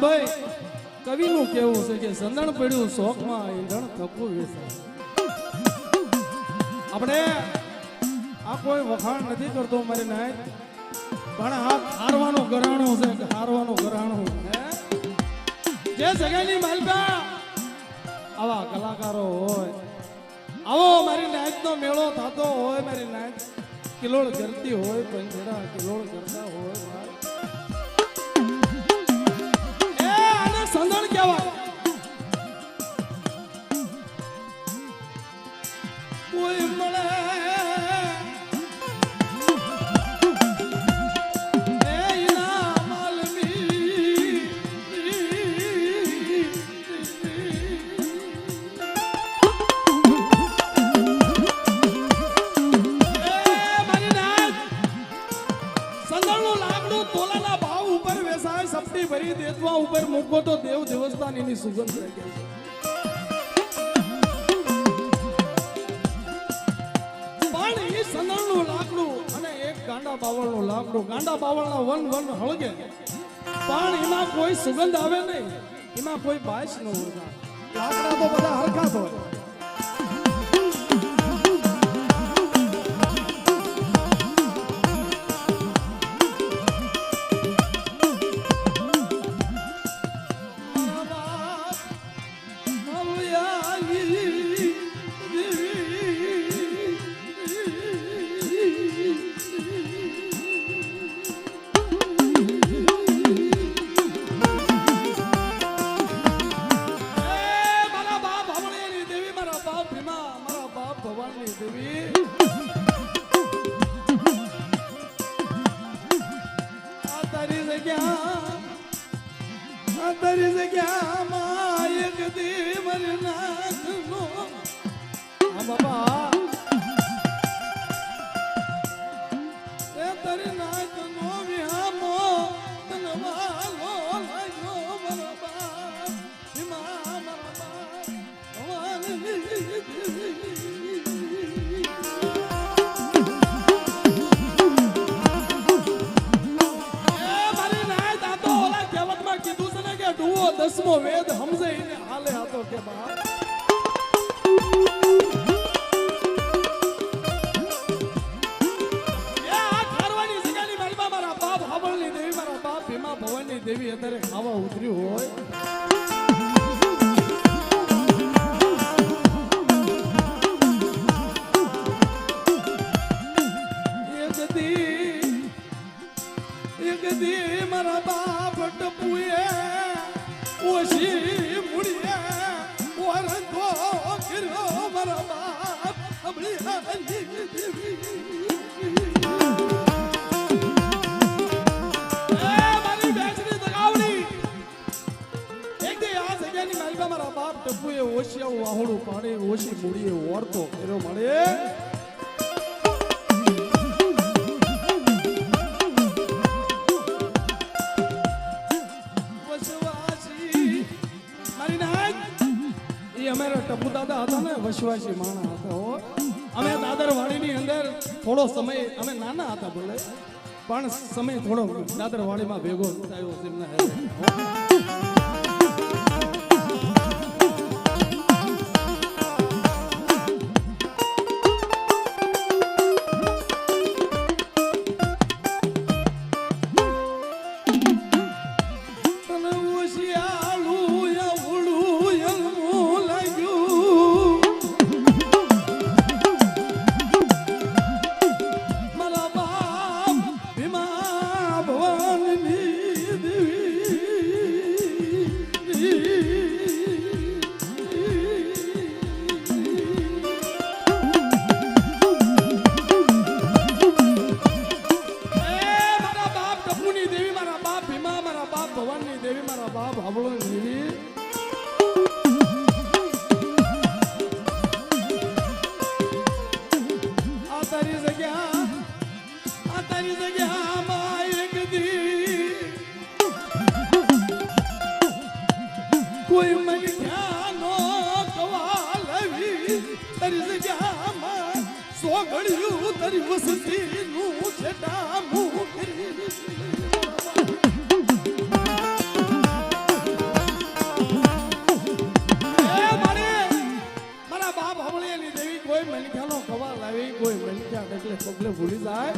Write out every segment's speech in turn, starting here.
ભાઈ કવિનું કેવું છે કે સંદણ પડ્યું શોખમાં ઈંધણ થપું વેચાય. આપણે આ કોઈ વખાણ નથી કરતો મારી નાય, પણ આ હારવાનું ઘરાણું છે કે હારવાનું ઘરાણું. જે જગ્યાની માલપા આવા કલાકારો હોય, આવો મારી નાયકનો મેળો થતો હોય, મારી નાયક કિલોળ કરતી હોય, પંજરા કિલોળ કરતા હોય, એ આને સંદણ કહેવાય. કોઈ મળે ભરી દેતવા ઉપર મૂકો તો દેવ દેવસ્થાન એની સુગંધ રહે છે. પણ એ સંદણનું લાકડું અને એક ગાંડા બાવળનું લાકડું, ગાંડા બાવળના વન વન હળગે, પણ એમાં કોઈ સુગંધ આવે નહીં, એમાં કોઈ બાસ ન હોય. લાકડા તો બધા હરખા હોય. તારી જગ્યામાં એક દી મરનાથનો આ બાબા એ તારી નાથનો વિહામો તનવાલો લાગ્યો મારા બાપ હિમા મારા બાપ ભવાની દસમો વેદ સમજે એને હાલે હતો કે બાપ આ ખારવાની જગ્યાની માલમાં મારા બાપ હાવળની દેવી, મારા બાપ ભીમા ભવાની દેવી અત્યારે ખાવા ઉતર્યું હોય. એક દી મારા બાપ ટપુએ ઓશી મુડીએ ઓરંગો કર્યો મારા બાપ અબળી દેવી. મારી બેચની દગાવડી એક દી આ જગ્યાની માલિકા મારા બાપ ટપુએ ઓશિયાવું વાહોડું પાડે ઓશી મુડીએ ઓરતો કર્યો મળે. અમારા ટપુ દાદા હતા ને, વસવાસી માણા હતા. અમે દાદર વાડીની અંદર થોડો સમય, અમે નાના હતા બોલે, પણ સમય થોડો દાદર વાડીમાં ભેગો થયો છે. કોઈ મન ધ્યાનો કવાલવી તારી જગ્યામાં સોગળ્યું તારી વસતીનું છેટા મુકરી એકલે પગલે ભૂલી જાય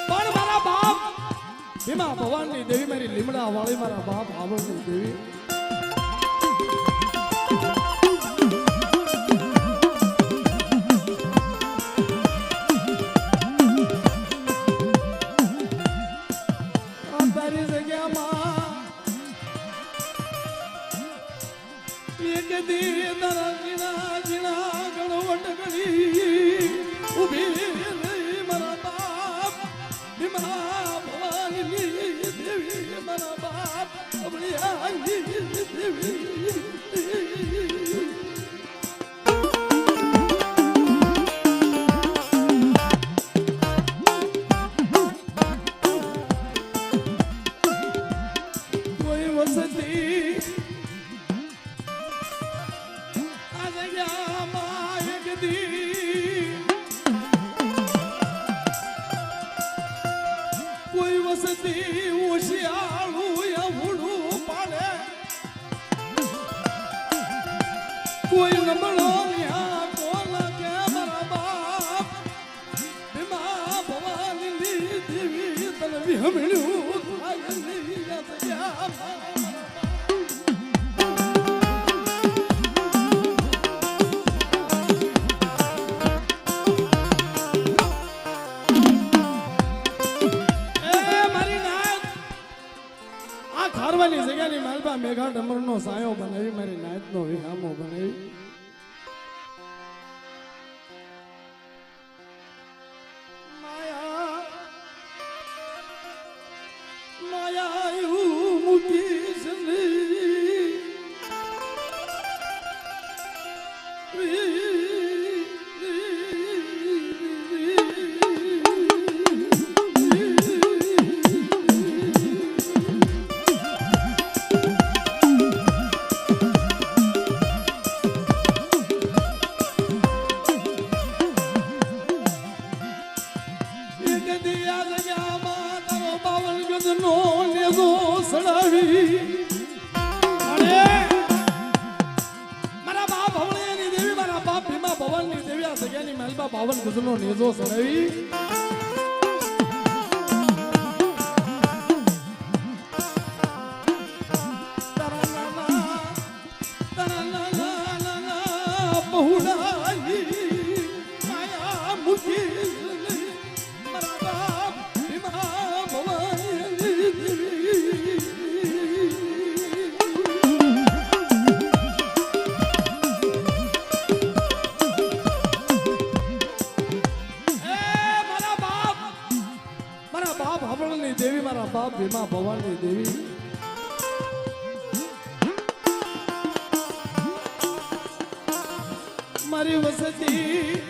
પણ મારા બાપ ભીમા ભવાનની દેવી મારી લીમડા વાળી મારા બાપ આવળની દેવી તારી જગ્યામાં એક દી તારા જીણા જીણા ગણવટ ગણી ઉભી રહી મારા બાપ ભીમા ભવાનીની દેવી મારા બાપ અબળિયાની દેવી કોઈ વસતી હોશિયાળું અવળું પાડે કોઈ નબળો ન્યા કોલ કે મારા બાપ ભીમા ભવાનીની દેવી તને વિહમણ્યું થાય ની જગ્યા ખારવાની જગ્યાની માલપા મેઘા ડમરનો સાયો બનાવી મારી નાયતનો વિહામો બનાવી માયા માયા એવું મૂકી બાવન ગજનો નેજો સડાવી દેવી મારા બાપ ભીમા ભવાનની દેવી મારી વસતી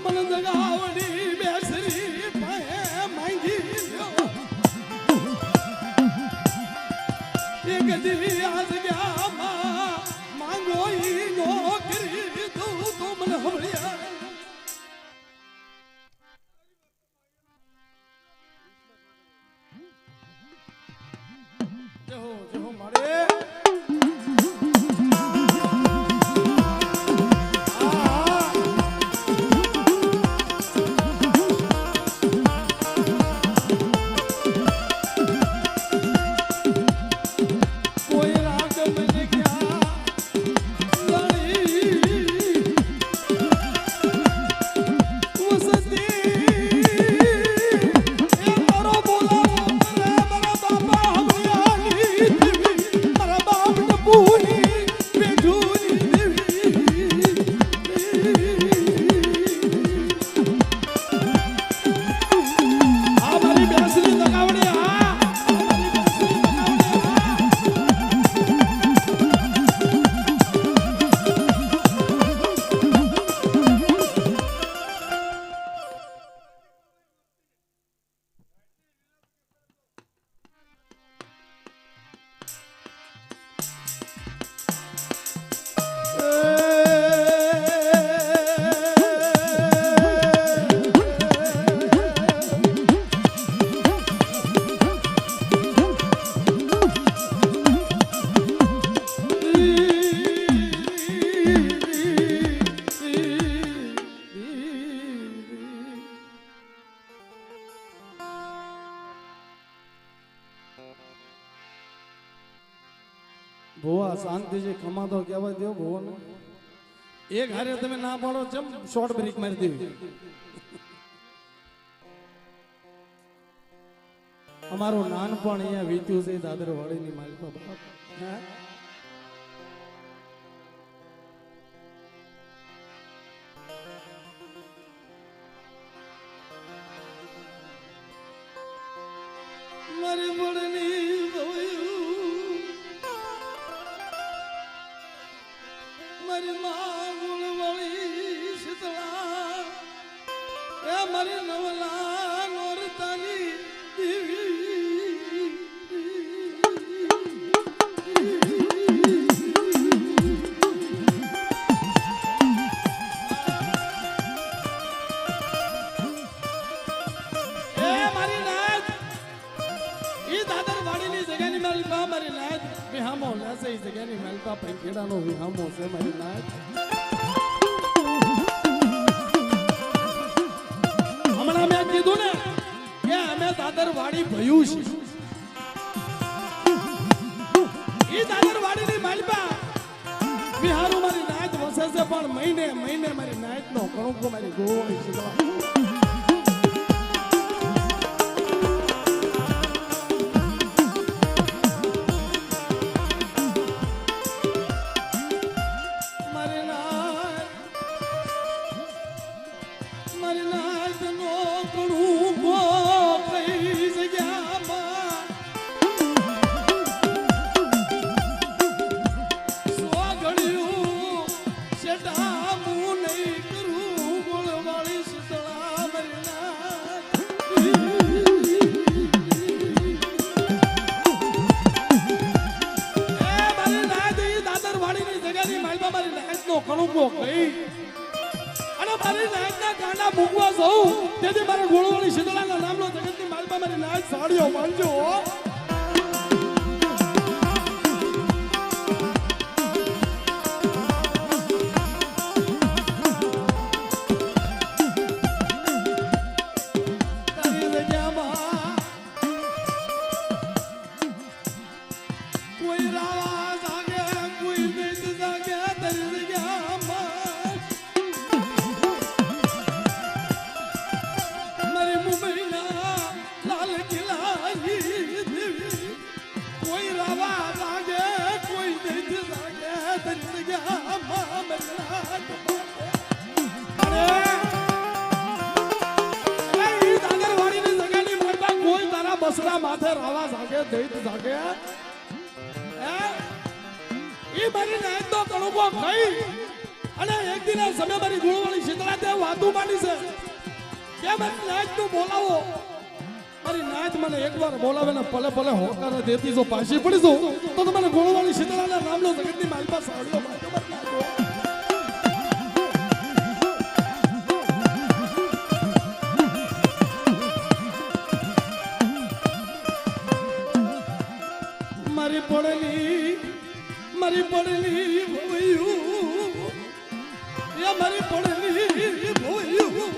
મન જગાવડી બેસરી પાએ માંગી એક દી આજ ગયા માંગો ઈ નોકરી તું તો મને હમળ્યા જેહો મારે ભુવા શાંતિથી કમાતો કહેવા દો ભુવાને. એક હારે તમે ના પાડો ચમ શોર્ટ બ્રેક મારી દેવી. અમારું નાનપણ અહીંયા વીત્યું છે દાદર વાડીની માલિકા બાપ. હા મારી બળની ભવ્યું મારી માં ગુણવળી શીતળા એ મારી નવલા નોરતાની દેવી. મારી નાથ વિહામો લેશે એ જગ્યાની મેલકા પંખેડાનો વિહામો છે મારી નાથ. હમણાં મેં કીધું ને કે અમે દાદર વાડી ભયું છે. એ દાદર વાડીની માલપા વિહારું મારી નાથ વસે છે પણ મહિને મહિને મારી નાથનો કણકો મારી ગોળી છે. તેથી મારા ગોળવાળી શીતળાના નામનો જગતની માલપા મારી નાચ સાડીઓ માનજો. તારી જગ્યામાં કોઈ રાવા જાગે કોઈ વેદ જાગે તારી જગ્યામાં બસરા માથે રાવા જાગે દૈત જાગે ઈ મારી નાચ તો કણુકો ખાઈ અને એક દિન સમય મારી ગુણવાળી શીતળા તે વાતું માંડી છે કે મારી નાચ નું બોલાવો. મારી નાચ મને એકવાર બોલાવે ને પલે પલે હોકાર દેતી જો પાછી પડી જો તો મને ગુણવાળી શીતળાના નામનો જગતની માલપા સાડીઓ માંડ્યો. મારી પડેલી ભોયું યા મારી પડેલી ભોયું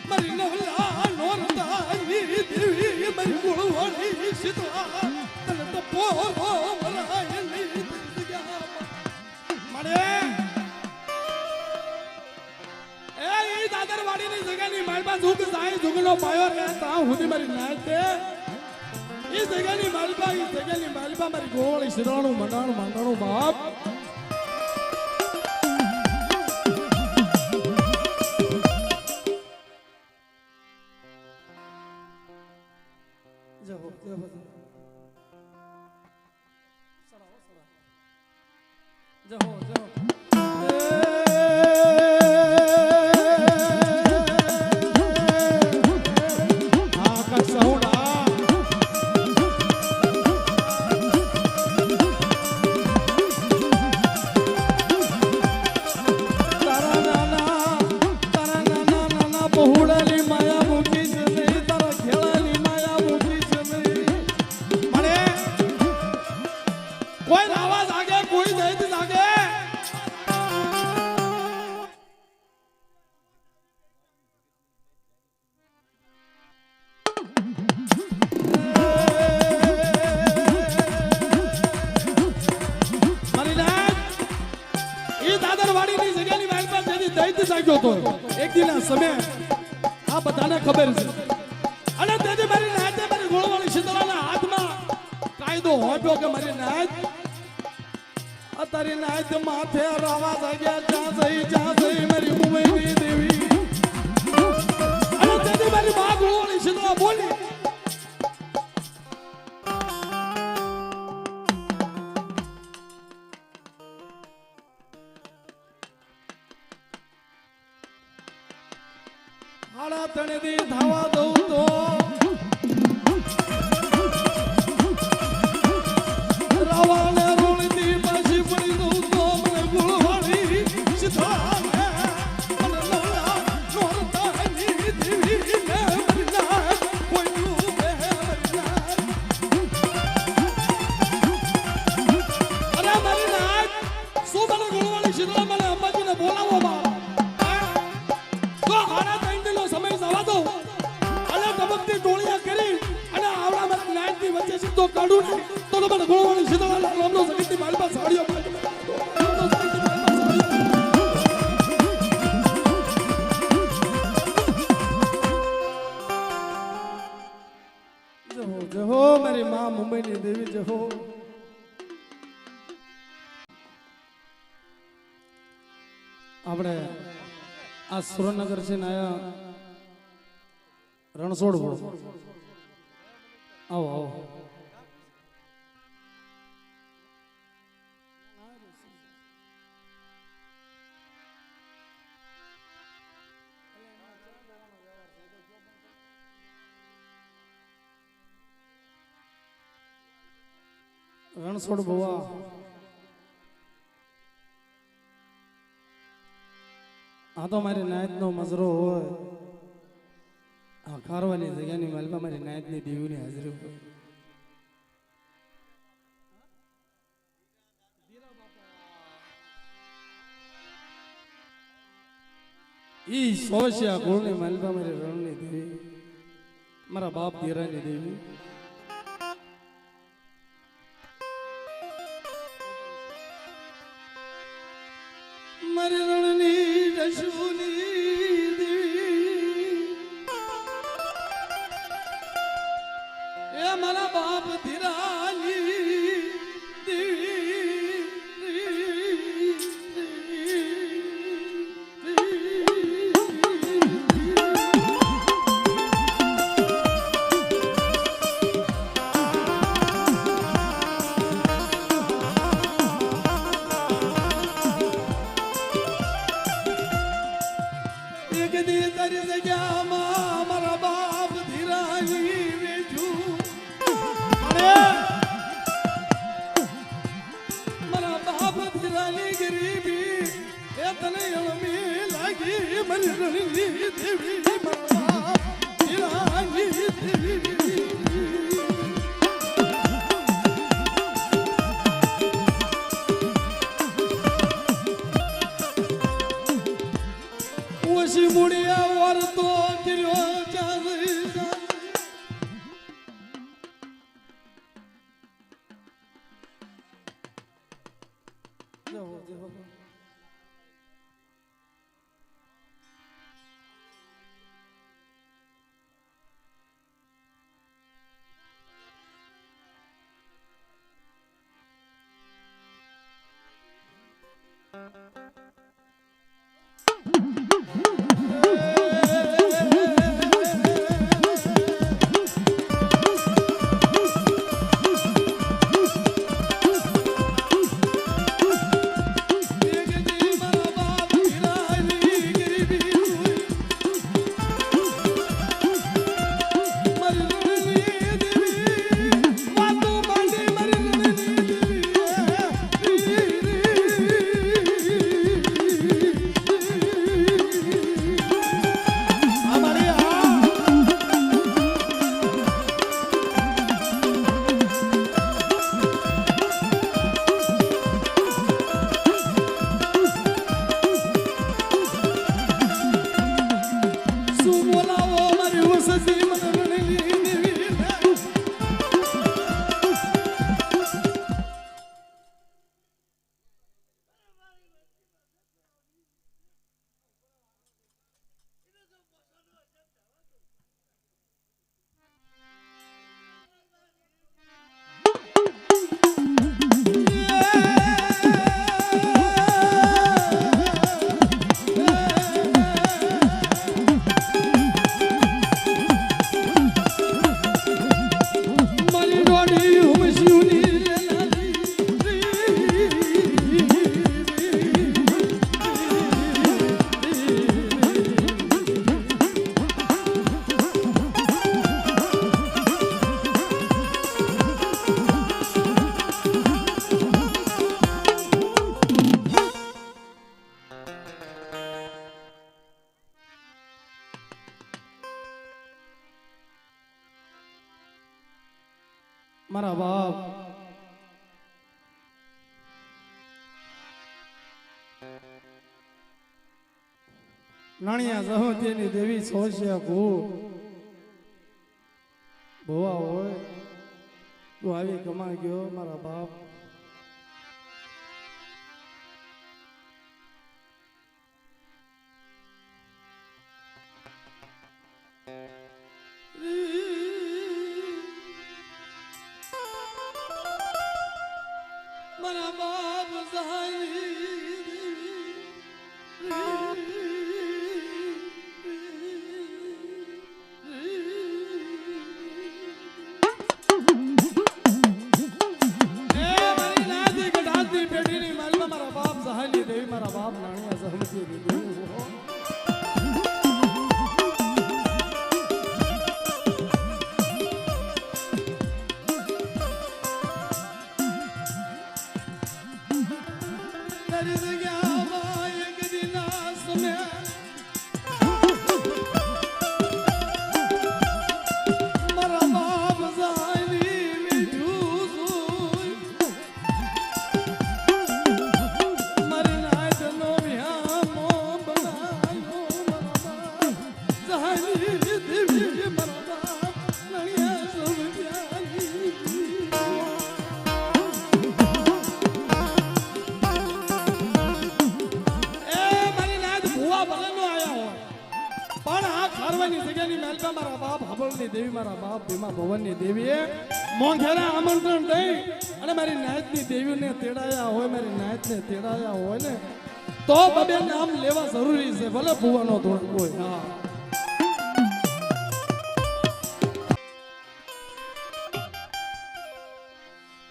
મારી નવલા નોરતાની દેવી મારી ગુણવાળી શીતળા તને તો પોરો મરાયેલી મળે એ દાદર વાડીની જગ્યાની માલપા ઝુક જાય ઝુકનો પાયો રે તા સુધી મારી નાચ દે. એ જગ્યાની માલપા મારી ગોળી શીતળાનું મંડાણું માંડાણું બાપ. નાઈટ જાગ્યો તો એક દિના સમય આ બધાને ખબર છે અને તેથી મારી નાઈટે મારી ગોળવાળી શીતળાના હાથમાં કાયદો હોપ્યો કે મારી નાઈટ તારી નાઈટ માથે રાવા જાગ્યા જ્યાં જઈ મારી મુંબઈની દેવી અને તેથી મારી માં ગોળવાળી શીતળા બોલી હાડા તણેથી ધાવા દઉં તો રાવાને રોળથી પાછી પડી દઉં તો મને ગુળવાળી શીતળાને મને લવલા નોરતાની દેવીને મરના કોઈનું બે મરના અરે મારી નાક શું મને ગુળવાળી શીતળા મને અંબાજીને બોલાવો બા તો કાઢું તો મને ગોળવાળી શીતળાના નામનો સગીતની માલપા સાડીઓ જહો મારી માં મુંબઈની દેવી જહો આપણે આ સુરેન્દ્રનગર છે ને આયા રણછોડ આવો આવો રણછોડ બુવા આ તો મારી નાયત નો મજરો હોય આ ખારવાની જગ્યાની માલમાં મારી નાયત ની દેવીની હાજરી હોય ઈ સોશિયા ગોળની માલમાં મારી રણની દેવી મારા બાપ ધીરાની દેવી મારી રણની દશુની દેવી એ મારા બાપ ધીરાની મારા બાપ નાણિયા જહતીની દેવી સોશ્યા કો ભોવા હોય તું આવી કમા ગયો મારા બાપ મારા બાપ મારા બાપ નાણિયા સહમતી દીધી મારા બાપ હબળની દેવી મારા બાપ ભીમા ભવનની દેવીએ મોંઘેરા આમંત્રણ દઈ અને મારી નાયતની દેવીને તેડાયા હોય મારી નાયતને તેડાયા હોય ને તો બબે નામ લેવા જરૂરી છે ભલે ભુવાનો ધોરણ હોય હા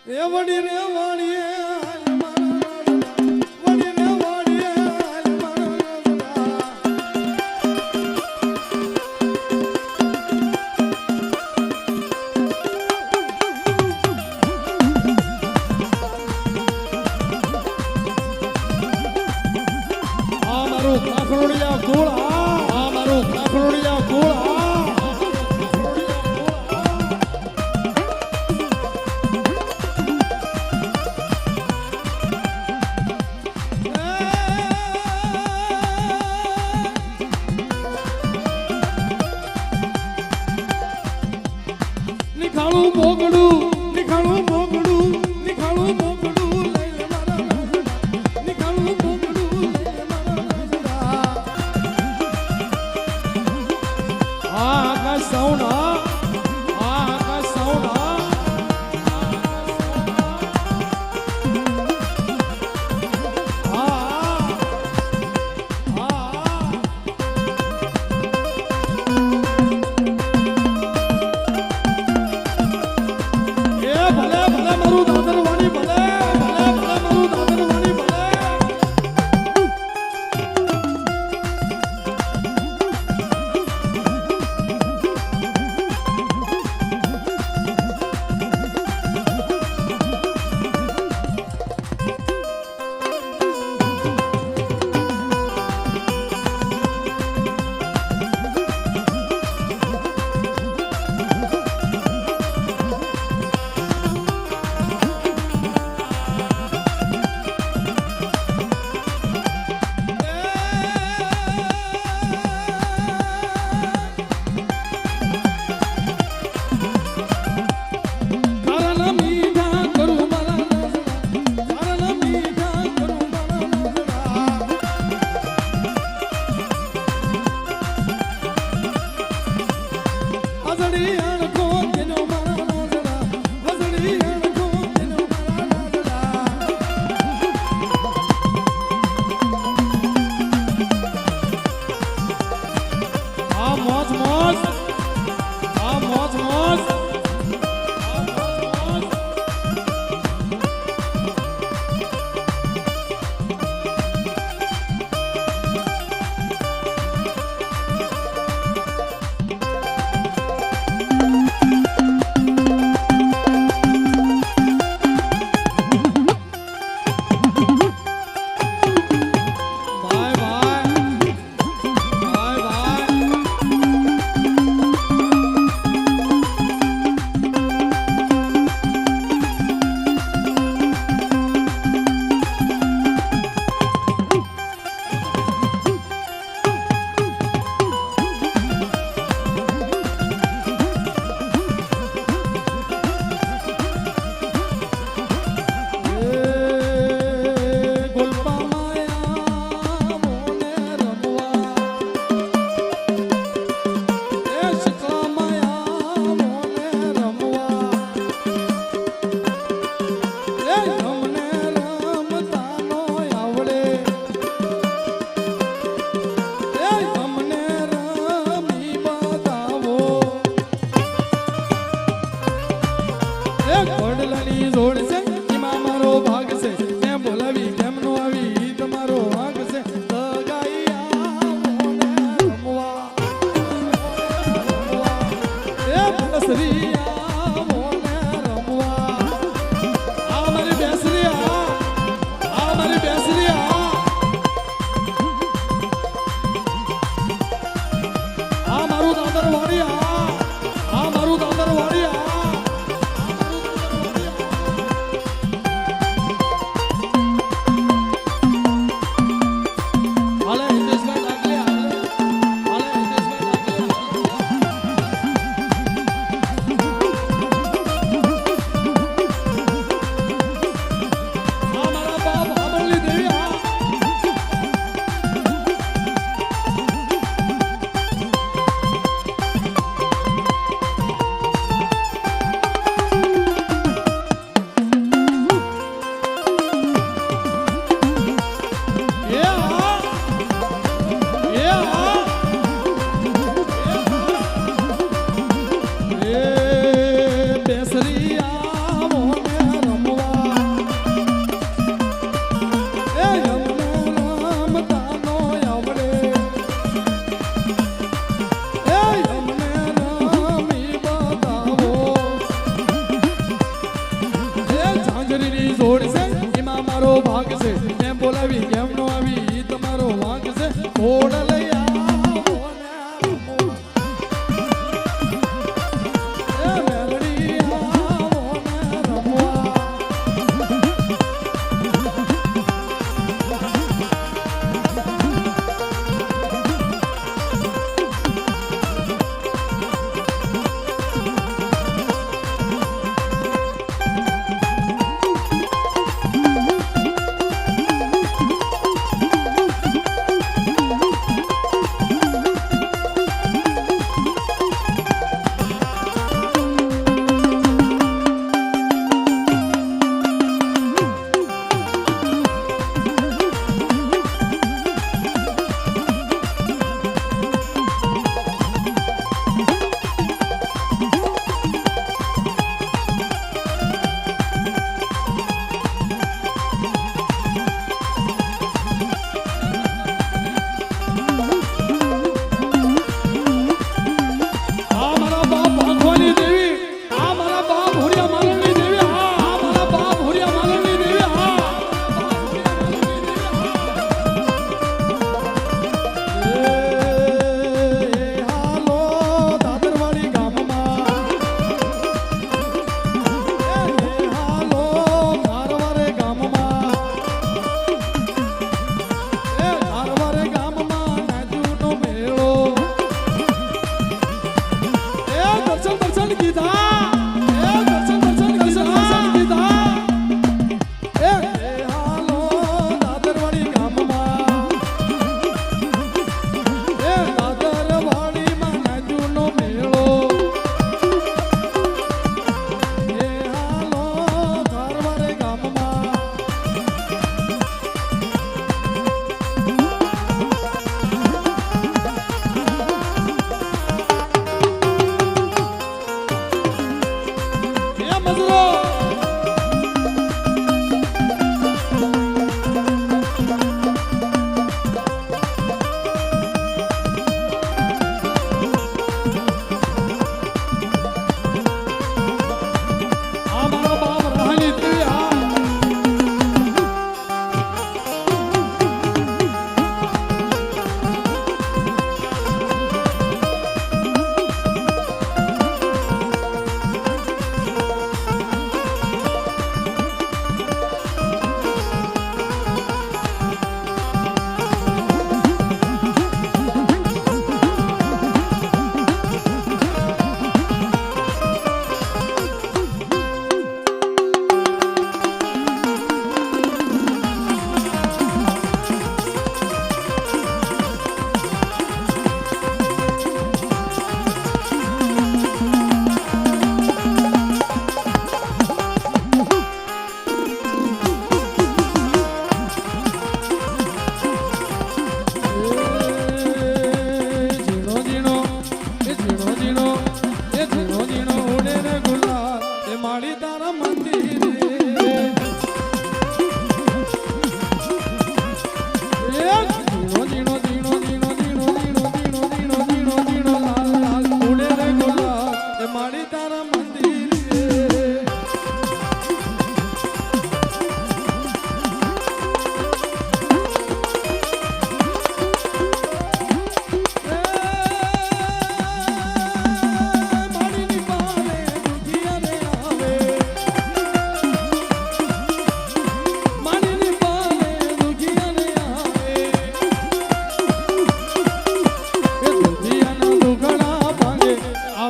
એ વડી રે વાણીએ નિખાણું મોગડું નિખાણું મોગડું નિખાણું મોગડું લઈ લે મારા નિખાણું મોગડું લઈ લે મારા આ આકાશ સાઉન્ડ આ આકાશ સાઉન્ડ બેસરી આવો ને રમવા આ મારી બેસરી આ મારી બેસરી આ મારું દાદર વાડિયા આ મારું દાદર વાડિયા હાલે હિતેશભાઈ ડાકલે હાલે હિતેશભાઈ ડાકલે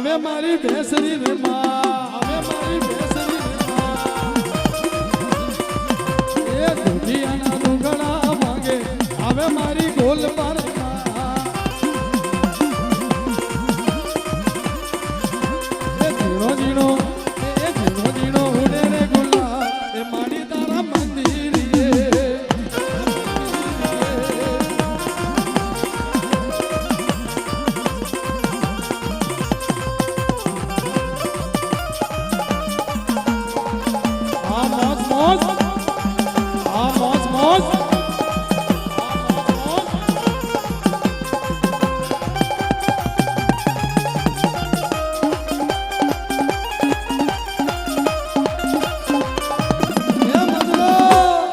આવે મારી ભેસરી રે માં આવે મારી ભેસરી રે માં એ દુનિયાના દુગડા માંગે આવે મારી ગોલ પર એ ઝીણો ઝીણો ઉડે રે ગુલાબ એ મારી તારા મંદિરે મોજ